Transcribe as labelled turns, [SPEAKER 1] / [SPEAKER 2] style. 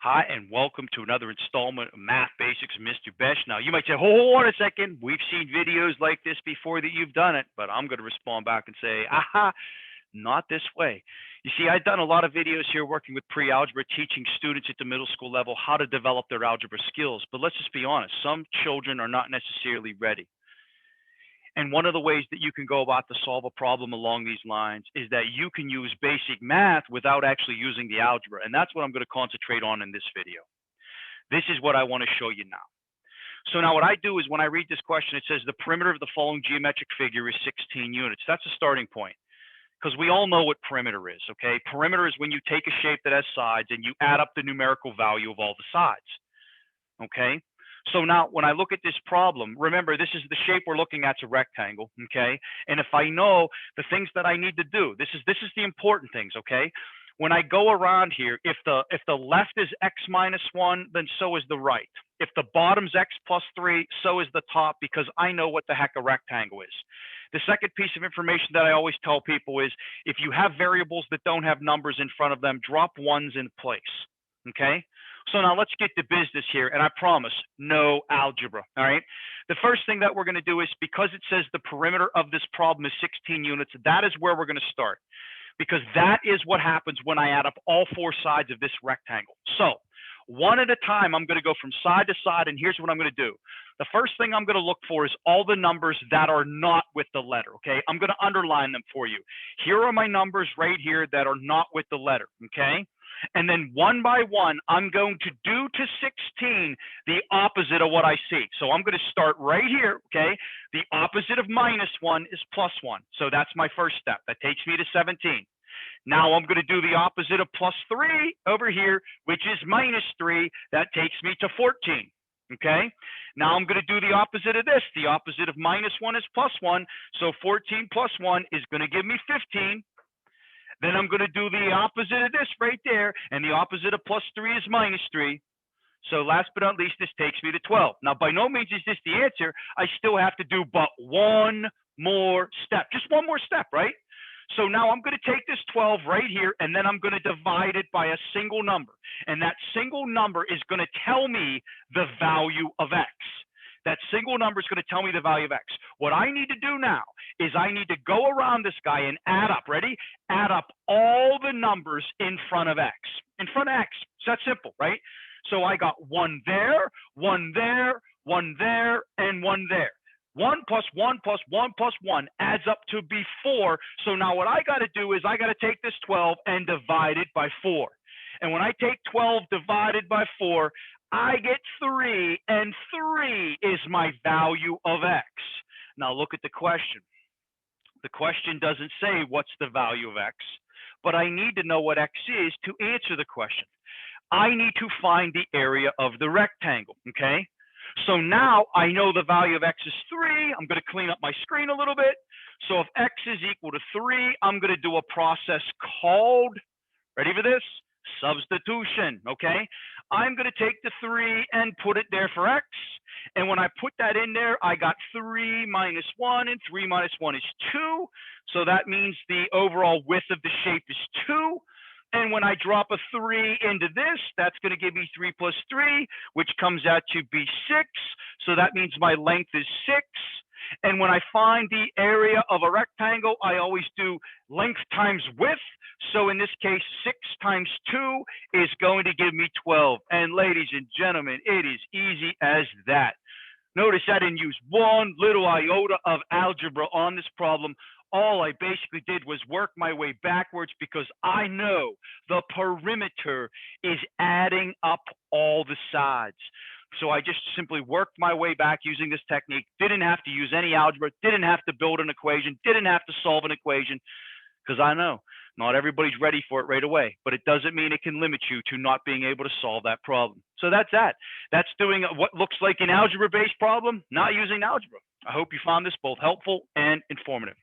[SPEAKER 1] Hi, and welcome to another installment of Math Basics with Mr. Besh. Now, you might say, hold on a second. We've seen videos like this before that you've done it, but I'm going to respond back and say, aha, not this way. You see, I've done a lot of videos here working with pre-algebra, teaching students at the middle school level how to develop their algebra skills. But let's just be honest, some children are not necessarily ready. And one of the ways that you can go about to solve a problem along these lines is that you can use basic math without actually using the algebra. And that's what I'm going to concentrate on in this video. This is what I want to show you now. So now what I do is when I read this question, it says the perimeter of the following geometric figure is 16 units. That's a starting point because we all know what perimeter is, okay? Perimeter is when you take a shape that has sides and you add up the numerical value of all the sides, okay? So now when I look at this problem, remember this is the shape we're looking at's a rectangle, okay? And if I know the things that I need to do, this is the important things, okay? When I go around here, if the left is x minus 1, then so is the right. If the bottom's x plus 3, so is the top, because I know what the heck a rectangle is. The second piece of information that I always tell people is if you have variables that don't have numbers in front of them, drop ones in place, okay? So now let's get to business here, and I promise, no algebra, all right? The first thing that we're going to do is, because it says the perimeter of this problem is 16 units, that is where we're going to start, because that is what happens when I add up all four sides of this rectangle. So one at a time, I'm going to go from side to side, and here's what I'm going to do. The first thing I'm going to look for is all the numbers that are not with the letter, okay? I'm going to underline them for you. Here are my numbers right here that are not with the letter, okay? And then one by one, I'm going to do to 16 the opposite of what I see. So I'm going to start right here, okay? The opposite of minus 1 is plus 1. So that's my first step. That takes me to 17. Now I'm going to do the opposite of plus 3 over here, which is minus 3. That takes me to 14. Okay? Now I'm going to do the opposite of this. The opposite of minus 1 is plus 1. So 14 plus 1 is going to give me 15. Then I'm going to do the opposite of this right there, and the opposite of plus 3 is minus 3. So last but not least, this takes me to 12. Now, by no means is this the answer. I still have to do but one more step, just one more step, right? So now I'm going to take this 12 right here, and then I'm going to divide it by a single number. And that single number is going to tell me the value of x. That single number is going to tell me the value of x. What I need to do now is I need to go around this guy and add up, ready? Add up all the numbers in front of x. In front of x. It's that simple, right? So I got 1 there, 1 there, 1 there, and 1 there. 1 plus 1 plus 1 plus 1 adds up to be 4. So now what I got to do is I got to take this 12 and divide it by 4. And when I take 12 divided by 4, I get 3, and 3 is my value of x. Now look at the question. The question doesn't say what's the value of x, but I need to know what x is to answer the question. I need to find the area of the rectangle, okay? So now I know the value of x is 3. I'm going to clean up my screen a little bit. So if x is equal to 3, I'm going to do a process called, ready for this? Substitution, okay? I'm going to take the 3 and put it there for x. And when I put that in there, I got 3 minus 1, and 3 minus 1 is 2. So that means the overall width of the shape is 2. And when I drop a 3 into this, that's going to give me 3 plus 3, which comes out to be 6. So that means my length is 6. And when I find the area of a rectangle, I always do length times width. So in this case, 6 times 2 is going to give me 12. And ladies and gentlemen, it is easy as that. Notice I didn't use one little iota of algebra on this problem. All I basically did was work my way backwards because I know the perimeter is adding up all the sides. So I just simply worked my way back using this technique. Didn't have to use any algebra, didn't have to build an equation, didn't have to solve an equation, because I know not everybody's ready for it right away, but it doesn't mean it can limit you to not being able to solve that problem. So that's that. That's doing what looks like an algebra-based problem, not using algebra. I hope you found this both helpful and informative.